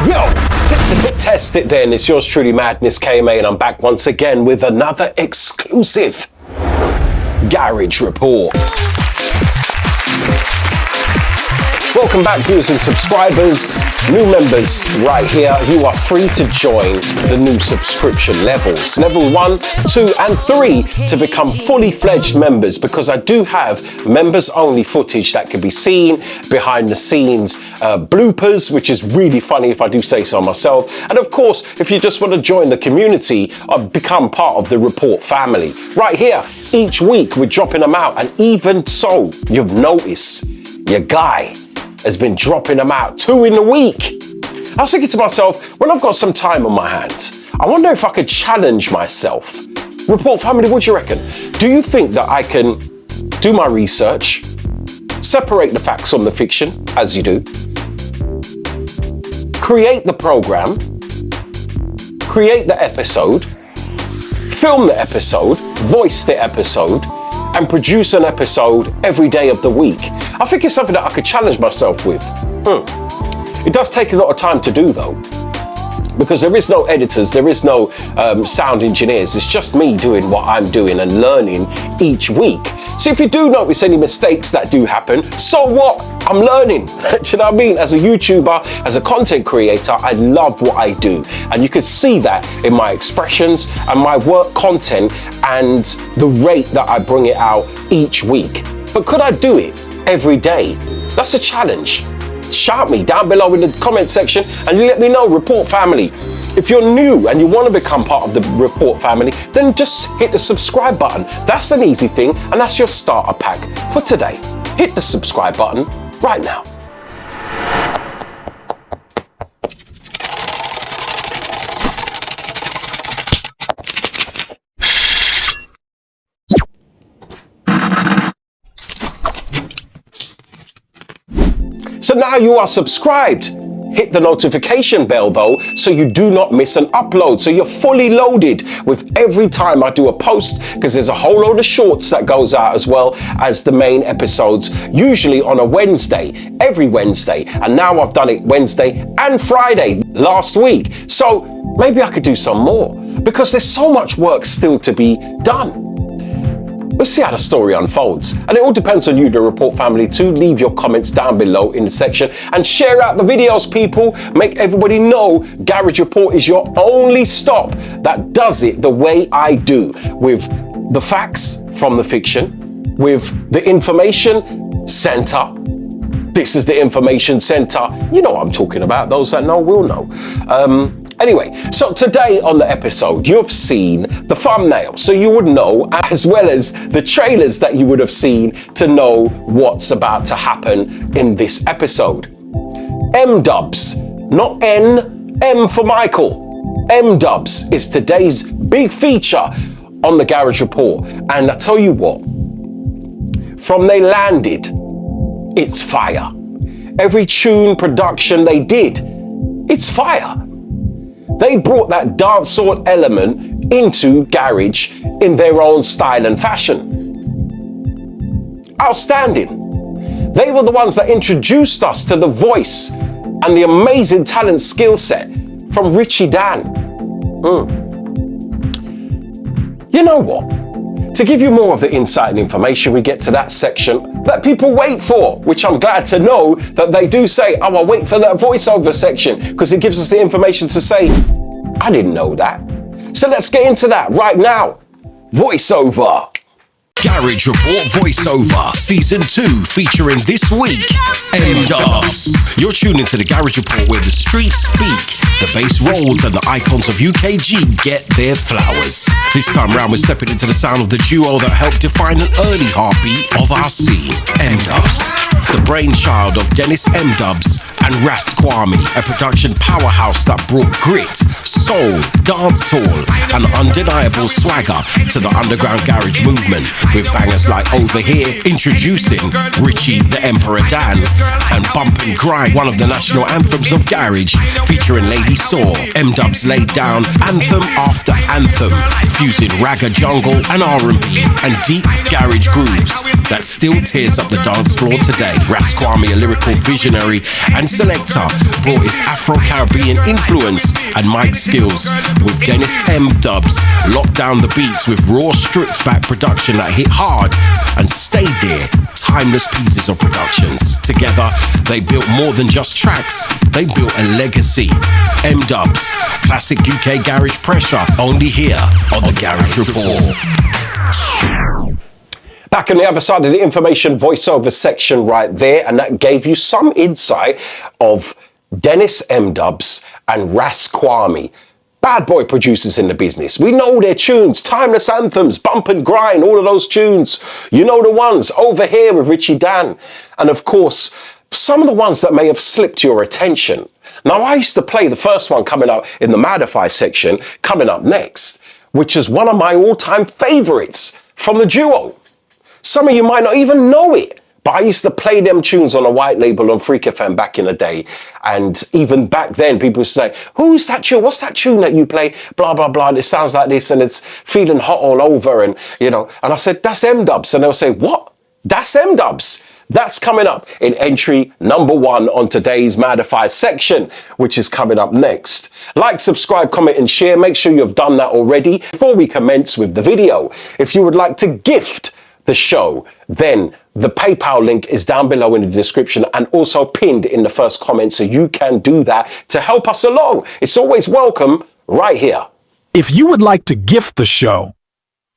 Yo, test it then. It's yours truly, Madness KMA, and I'm back once again with another exclusive Garage Report. Welcome back, viewers and subscribers, new members right here. You are free to join the new subscription levels, level 1, 2 and 3, to become fully fledged members, because I do have members only footage that can be seen, behind the scenes bloopers, which is really funny if I do say so myself. And of course, if you just want to join the community or become part of the Report family, right here, each week we're dropping them out. And even so, you've noticed your guy has been dropping them out 2 in a week. I was thinking to myself, when I've got some time on my hands, I wonder if I could challenge myself. Report family, what do you reckon? Do you think that I can do my research, separate the facts from the fiction, as you do, create the program, create the episode, film the episode, voice the episode, and produce an episode every day of the week? I think it's something that I could challenge myself with. It does take a lot of time to do though, because there is no editors, there is no sound engineers. It's just me doing what I'm doing and learning each week. So if you do notice any mistakes that do happen, so what? I'm learning. Do you know what I mean? As a YouTuber, as a content creator, I love what I do. And you can see that in my expressions and my work content and the rate that I bring it out each week. But could I do it every day? That's a challenge. Shout me down below in the comment section and you let me know, Report family. If you're new and you want to become part of the Report family, then just hit the subscribe button. That's an easy thing, and that's your starter pack for today. Hit the subscribe button right now. So now you are subscribed. Hit the notification bell though, so you do not miss an upload. So you're fully loaded with every time I do a post, because there's a whole load of shorts that goes out as well as the main episodes, usually on a Wednesday, every Wednesday. And now I've done it Wednesday and Friday last week. So maybe I could do some more, because there's so much work still to be done. We'll see how the story unfolds. And it all depends on you, the Report family, to leave your comments down below in the section and share out the videos, people. Make everybody know Garage Report is your only stop that does it the way I do, with the facts from the fiction, with the information center. This is the information center. You know what I'm talking about. Those that know will know. Anyway, so today on the episode, you've seen the thumbnail, so you would know, as well as the trailers that you would have seen to know what's about to happen in this episode. DUBS, not N, M for Michael. DUBS is today's big feature on the Garage Report. And I tell you what, from they landed, it's fire. Every tune production they did, it's fire. They brought that dancehall element into garage in their own style and fashion. Outstanding. They were the ones that introduced us to the voice and the amazing talent skill set from Richie Dan. You know what? To give you more of the insight and information, we get to that section that people wait for, which I'm glad to know that they do say, oh, I'll wait for that voiceover section, because it gives us the information to say, I didn't know that. So let's get into that right now. Voiceover. Garage Report Voiceover Season 2, featuring this week DUBS. You're tuned into the Garage Report, where the streets speak, the bass rolls and the icons of UKG get their flowers. This time round we're stepping into the sound of the duo that helped define an early heartbeat of our scene, DUBS. The brainchild of Dennis DUBS and Ras Kwame, a production powerhouse that brought grit, soul, dancehall and undeniable swagger to the underground garage movement. with bangers like Over Here, introducing Richie the Emperor Dan, and Bump and Grind, one of the national anthems of garage, featuring Lady Saw. M-Dubs laid down anthem after anthem, fusing ragga jungle and R&B and deep garage grooves that still tears up the dance floor today. Ras Kwame, a lyrical visionary and selector, brought his Afro-Caribbean influence and mic skills, with Dennis M-Dubs locked down the beats with raw stripped back production that hit hard and stayed there. Timeless pieces of productions. Together, they built more than just tracks, they built a legacy. M-Dubs, classic UK garage pressure, only here on the Garage Report. Back on the other side of the information voiceover section right there, and that gave you some insight of Dennis M-Dubs and Ras Kwame. Bad boy producers in the business. We know their tunes, timeless anthems, Bump and Grind, all of those tunes. You know the ones, Over Here with Richie Dan. And of course, some of the ones that may have slipped your attention. Now, I used to play the first one coming up in the Modify section, coming up next, which is one of my all-time favorites from the duo. Some of you might not even know it, but I used to play them tunes on a white label on Freak FM back in the day. And even back then, people would say, who's that tune? What's that tune that you play? Blah, blah, blah. And it sounds like this and it's feeling hot all over. And, you know, and I said, that's M-Dubs. And they'll say, what? That's M-Dubs. That's coming up in entry number 1 on today's Modify section, which is coming up next. Like, subscribe, comment and share. Make sure you've done that already. Before we commence with the video, if you would like to gift the show, then the PayPal link is down below in the description and also pinned in the first comment, so you can do that to help us along. It's always welcome right here. If you would like to gift the show,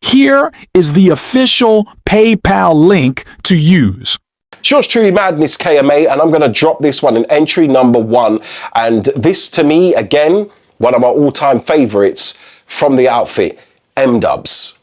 here is the official PayPal link to use. It's yours truly, Madness KMA, and I'm going to drop this one in entry number 1. And this, to me, again, one of my all-time favorites from the outfit, M-Dubs.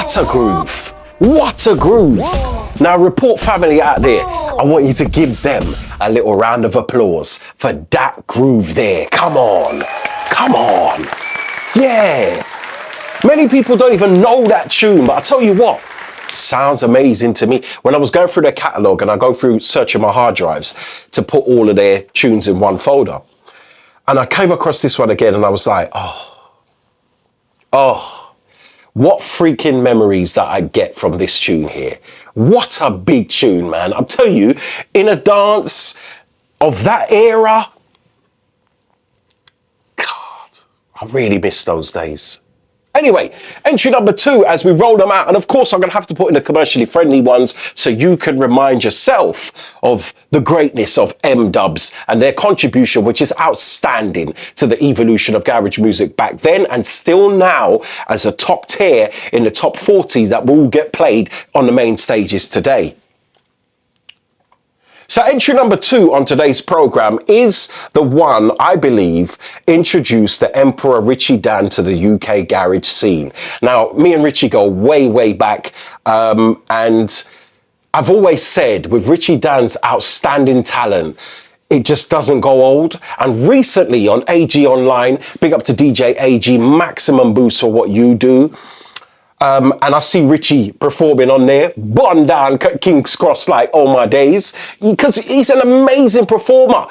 What a groove. What a groove. Now, Report family out there, I want you to give them a little round of applause for that groove there. Come on. Come on. Yeah. Many people don't even know that tune, but I tell you what, sounds amazing to me. When I was going through their catalogue, and I go through searching my hard drives to put all of their tunes in one folder, and I came across this one again, and I was like, oh, what freaking memories that I get from this tune here. What a big tune, man. I'm telling you, in a dance of that era, God, I really miss those days. Anyway, entry number 2 as we roll them out. And of course, I'm going to have to put in the commercially friendly ones so you can remind yourself of the greatness of DUBS and their contribution, which is outstanding to the evolution of garage music back then and still now as a top tier in the top 40 that will get played on the main stages today. So entry number 2 on today's program is the one I believe introduced the Emperor Richie Dan to the UK garage scene. Now, me and Richie go way, way back, and I've always said with Richie Dan's outstanding talent, it just doesn't go old. And recently on AG Online, big up to DJ AG, maximum boost for what you do. And I see Richie performing on there, button down King's Cross like all my days, because he's an amazing performer.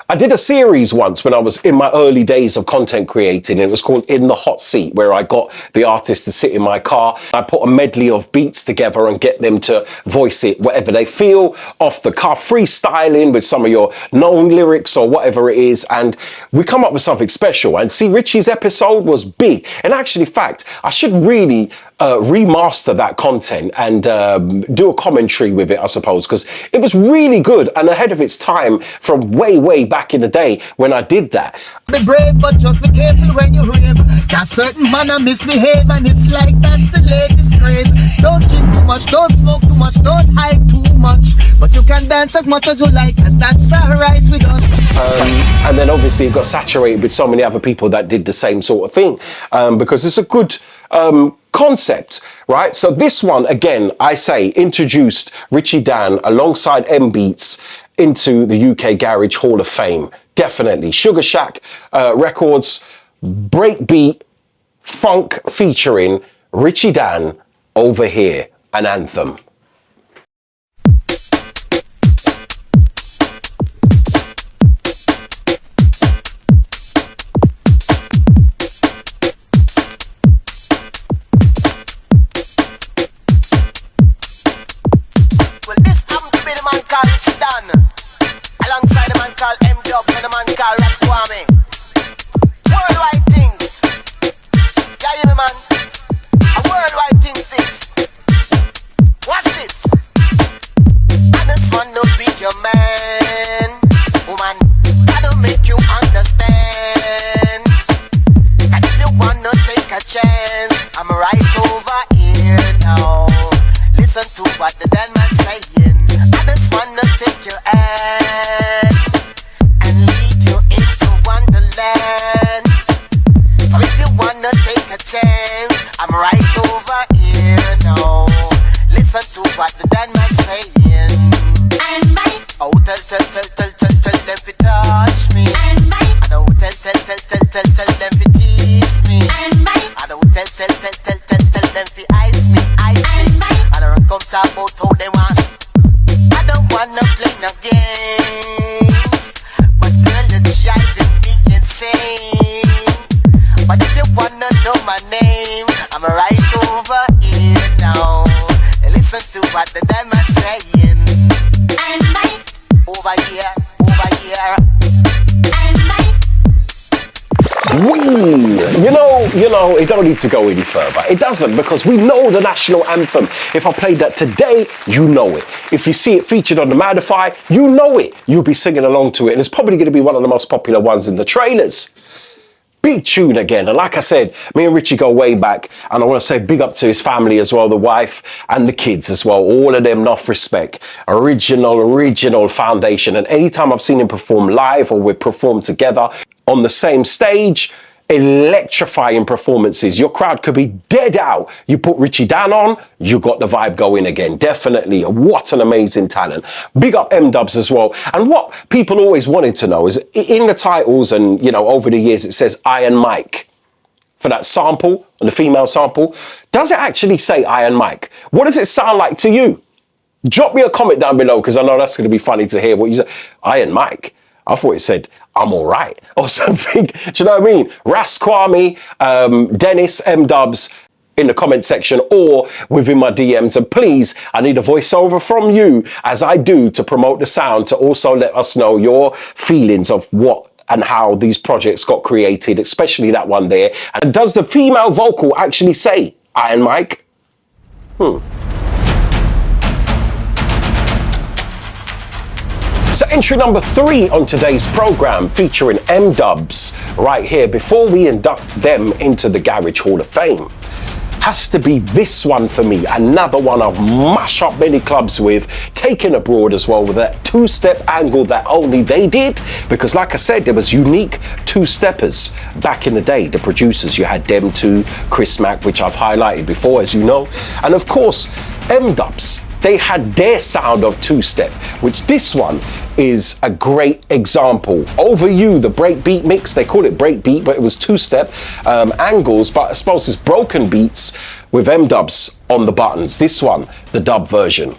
I did a series once when I was in my early days of content creating. It was called In the Hot Seat, where I got the artist to sit in my car. I put a medley of beats together and get them to voice it, whatever they feel, off the cuff, freestyling with some of your known lyrics or whatever it is. And we come up with something special. And see, Richie's episode was big. And actually, fact, I should really remaster that content and do a commentary with it, I suppose, because it was really good and ahead of its time from way, way back in the day when I did that. Be brave, but just be careful when you rave. Cause certain man a misbehave, and it's like that's the latest craze. Don't drink too much, don't smoke too much, don't hide too much, but you can dance as much as you like, cause that's alright with us. And then obviously it got saturated with so many other people that did the same sort of thing, because it's a good concept, right? So this one, again, I say, introduced Richie Dan alongside M Beats into the UK Garage Hall of Fame. Definitely. Sugar Shack Records, breakbeat, funk featuring Richie Dan, Over Here, an anthem. Alongside a man called M-DUBS and a man called S2-EP27. Worldwide things. Yeah, you hear me, man? A worldwide things this. What's this? I just want to be your man. Woman, gotta make you understand that if you wanna take a chance, I'm right over here now. Listen to what the dead man's saying. I just wanna take your hand and lead you into wonderland. So if you wanna take a chance, I'm right over here now. Listen to what the dead man's saying. Oh, tell them to touch me. I know tell them to tease me. I know tell them to ice me. I don't come talk about how they want. I don't wanna play no games, but girl, you're driving me insane. But if you wanna know my name, I'm right over here now. Listen to what the demon's saying. Over here, over here. You know, it don't need to go any further. It doesn't, because we know the national anthem. If I played that today, you know it. If you see it featured on the Modify, you know it. You'll be singing along to it, and it's probably going to be one of the most popular ones in the trailers. Big tune again, and like I said, me and Richie go way back, and I want to say big up to his family as well, the wife and the kids as well, all of them, enough respect. Original foundation, and anytime I've seen him perform live or we perform together on the same stage, electrifying performances. Your crowd could be dead out. You put Richie Dan on, you got the vibe going again. Definitely. What an amazing talent. Big up M-Dubs as well. And what people always wanted to know is in the titles and, you know, over the years, it says Iron Mike. for that sample, and the female sample, does it actually say Iron Mike? What does it sound like to you? Drop me a comment down below, because I know that's going to be funny to hear what you say. Iron Mike. I thought it said, I'm all right, or something. Do you know what I mean? Ras Kwame, Dennis, M-Dubs, in the comment section or within my DMs. And please, I need a voiceover from you, as I do, to promote the sound, to also let us know your feelings of what and how these projects got created, especially that one there. And does the female vocal actually say Iron Mike? So entry number 3 on today's program, featuring M-Dubs right here, before we induct them into the Garage Hall of Fame, has to be this one for me. Another one I've mashed up many clubs with, taken abroad as well, with that two-step angle that only they did. Because like I said, there was unique two-steppers back in the day. The producers, you had them two, Chris Mack, which I've highlighted before, as you know. And of course, M-Dubs, they had their sound of two-step, which this one is a great example. Over You, the breakbeat mix, they call it breakbeat, but it was two-step angles, but I suppose it's broken beats with M-Dubs on the buttons. This one, the dub version.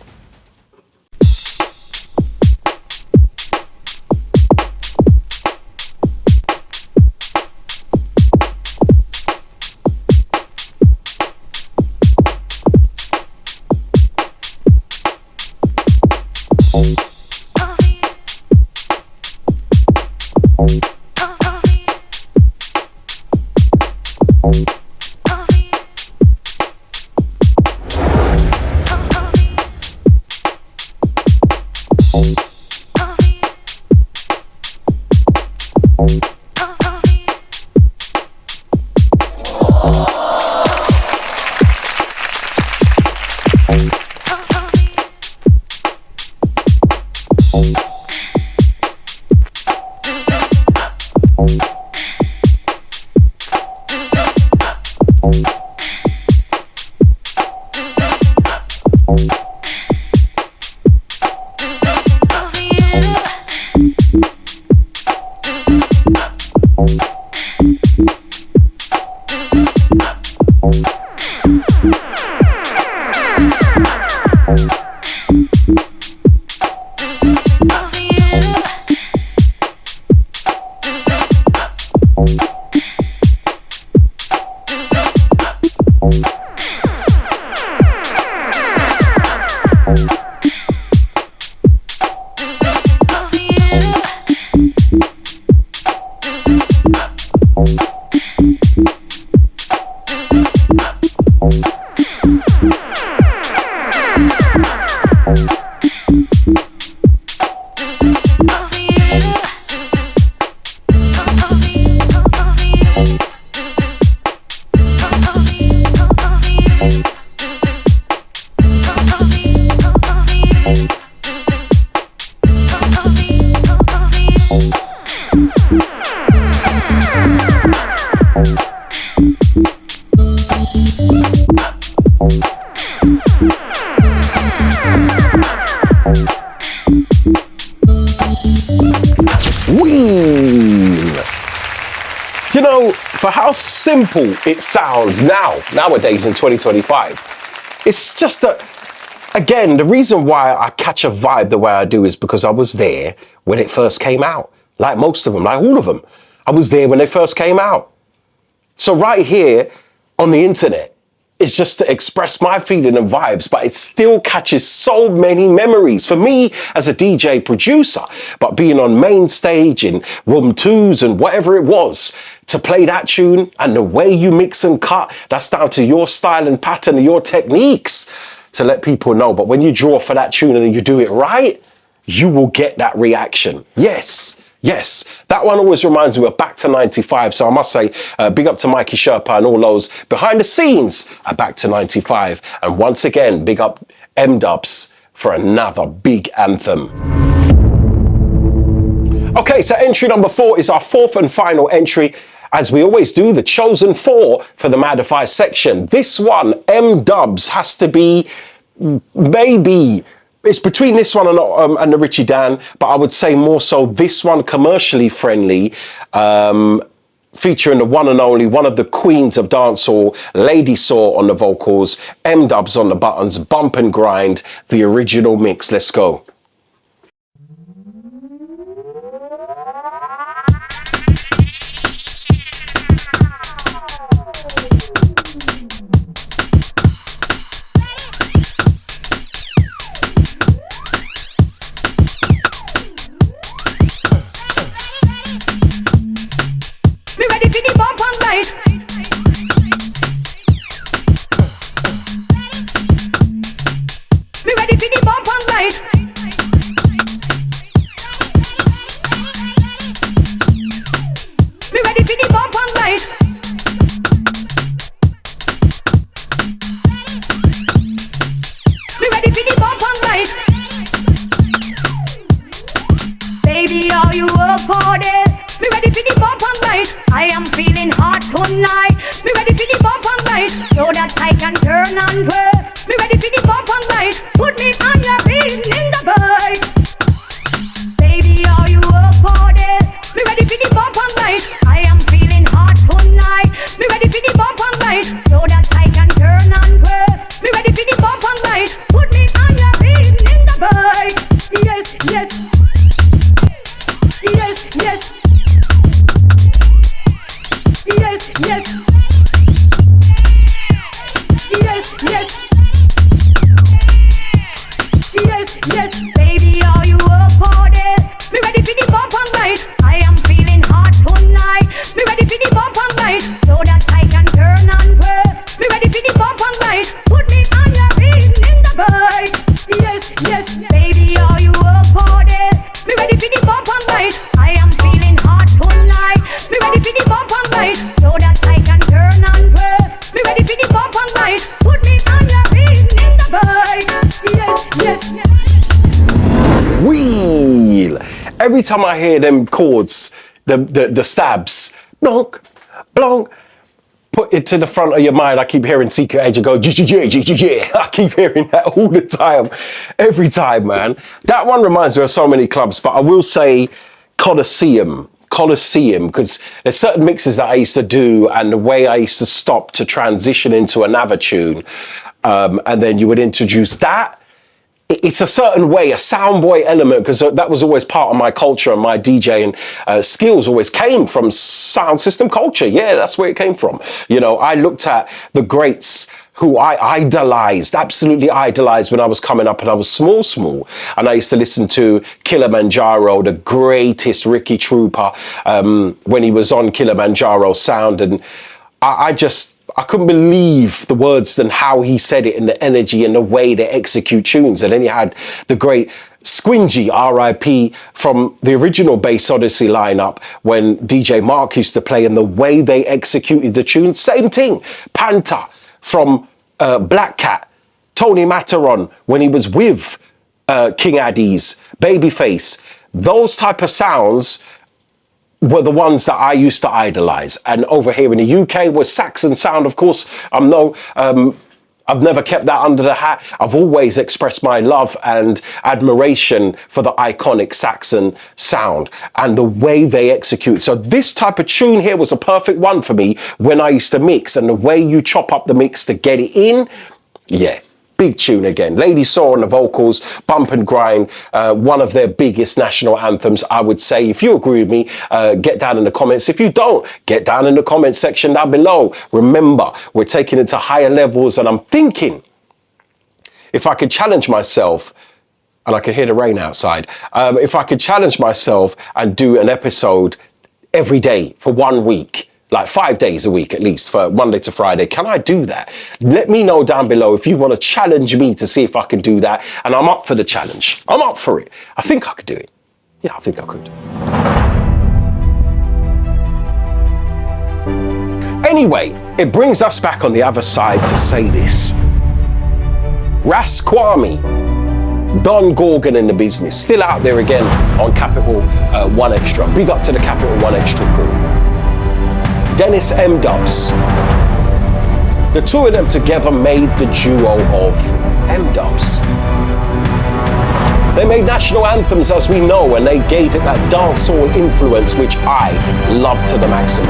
You know, for how simple it sounds nowadays in 2025, it's just again, the reason why I catch a vibe the way I do is because I was there when it first came out. Like most of them, like all of them. I was there when they first came out. So right here on the internet, it's just to express my feeling and vibes, but it still catches so many memories for me as a DJ producer. But being on main stage in room 2s and whatever it was, to play that tune and the way you mix and cut, that's down to your style and pattern and your techniques to let people know. But when you draw for that tune and you do it right, you will get that reaction. Yes. Yes, that one always reminds me of Back to 95. So I must say, big up to Mikey Sherpa and all those behind the scenes at Back to 95. And once again, big up M-Dubs for another big anthem. Okay, so entry number 4 is our 4th and final entry. As we always do, the chosen 4 for the Modify section. This one, M-Dubs, has to be maybe... It's between this one and the Richie Dan, but I would say more so this one commercially friendly featuring the one and only, one of the queens of dancehall, Lady Saw on the vocals, M-Dubs on the buttons, bump and grind, the original mix. Let's go. Baby, are you up for this? Me ready for the bump and grind. I am feeling hot tonight. Me ready for the bump and grind, so that I can turn and twist. Me ready for the bump and grind. Put me on your feet in the bike. Baby, are you up for this? Me ready for the bump and grind. I am feeling hot tonight. Me ready for the bump and grind, so that I can turn and twist. Me ready for the bump and grind. Put me on your feet in the bike. Yes, yes. Yes, yes. Yes, yes. Yes, yes. Yes, yes. Baby, are you up for this? Me ready for the bump and grind. I am feeling hot tonight. Me ready for the bump and grind, so that I can turn and twist. Me ready for the bump and grind. Put me on your feet in the bike. Yes, yes. Baby, are you up for this? Me ready for the bump and grind. I am feeling hot tonight. Me ready for the bump and grind, so that I can turn and twist. Me ready for the bump and grind. Put me on your feet in the bike. Yes, yes. Wheel. Every time I hear them chords, the stabs, blonk, blonk, put it to the front of your mind. I keep hearing Secret Agent go, yeah. I keep hearing that all the time. Every time, man. That one reminds me of so many clubs, but I will say Coliseum, because there's certain mixes that I used to do and the way I used to stop to transition into another tune. And then you would introduce that. It's a certain way, a soundboy element, because that was always part of my culture, and my DJing skills always came from sound system culture. Yeah, that's where it came from. You know, I looked at the greats who I idolized, absolutely idolized when I was coming up and I was small. And I used to listen to Kilimanjaro, the greatest Ricky Trooper, when he was on Kilimanjaro Sound. And I couldn't believe the words and how he said it and the energy and the way they execute tunes. And then he had the great Squingy, R.I.P., from the original Bass Odyssey lineup when DJ Mark used to play, and the way they executed the tune. Same thing. Panther from Black Cat, Tony Matteron when he was with King Addies, Babyface. Those type of sounds were the ones that I used to idolize. And over here in the UK was Saxon sound, of course. I've never kept that under the hat. I've always expressed my love and admiration for the iconic Saxon sound and the way they execute. So this type of tune here was a perfect one for me when I used to mix, and the way you chop up the mix to get it in, yeah. Big tune again. Lady Saw on the vocals, bump and grind, one of their biggest national anthems, I would say. If you agree with me, get down in the comments. If you don't, get down in the comments section down below. Remember, we're taking it to higher levels, and I'm thinking if I could challenge myself, and I can hear the rain outside, if I could challenge myself and do an episode every day for 1 week, like 5 days a week at least, for Monday to Friday. Can I do that? Let me know down below if you want to challenge me to see if I can do that. And I'm up for the challenge. I'm up for it. I think I could do it. Yeah, I think I could. Anyway, it brings us back on the other side to say this. Ras Kwame, Don Gorgon in the business, still out there again on Capital One Extra. Big up to the Capital One Extra crew. Dennis M-Dubs. The two of them together made the duo of M-Dubs. They made national anthems, as we know, and they gave it that dancehall influence, which I love to the maximum.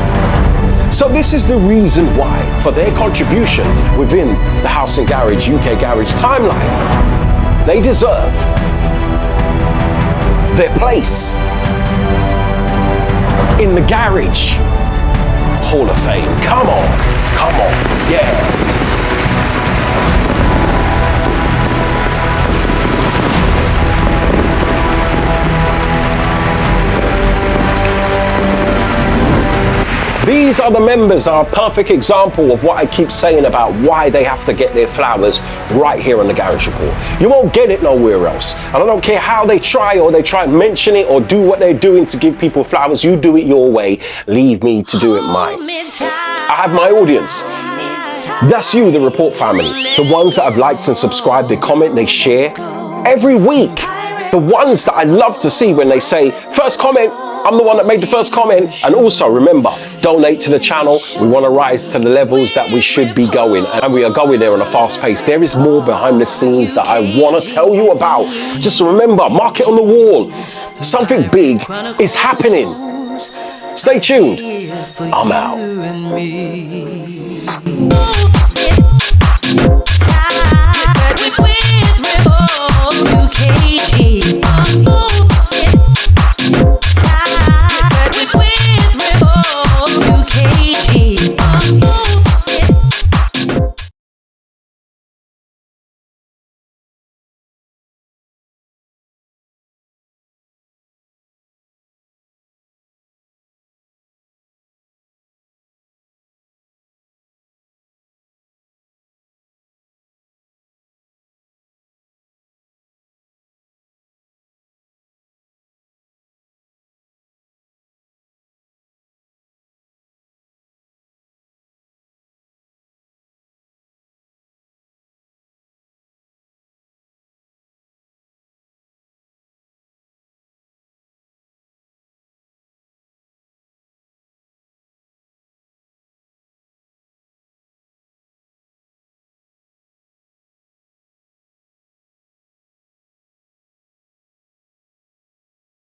So this is the reason why, for their contribution within the House and Garage, UK Garage timeline, they deserve their place in the Garage Hall of Fame. Come on, yeah. These are the members, are a perfect example of what I keep saying about why they have to get their flowers right here on the Garage Report. You won't get it nowhere else. And I don't care how they try, or they try and mention it, or do what they're doing to give people flowers. You do it your way. Leave me to do it mine. I have my audience. That's you, the Report family. The ones that have liked and subscribed, they comment, they share. Every week, the ones that I love to see when they say, first comment, I'm the one that made the first comment. And also remember, donate to the channel. We want to rise to the levels that we should be going, and we are going there on a fast pace. There is more behind the scenes that I want to tell you about. Just remember, mark it on the wall. Something big is happening. Stay tuned. I'm out. UKG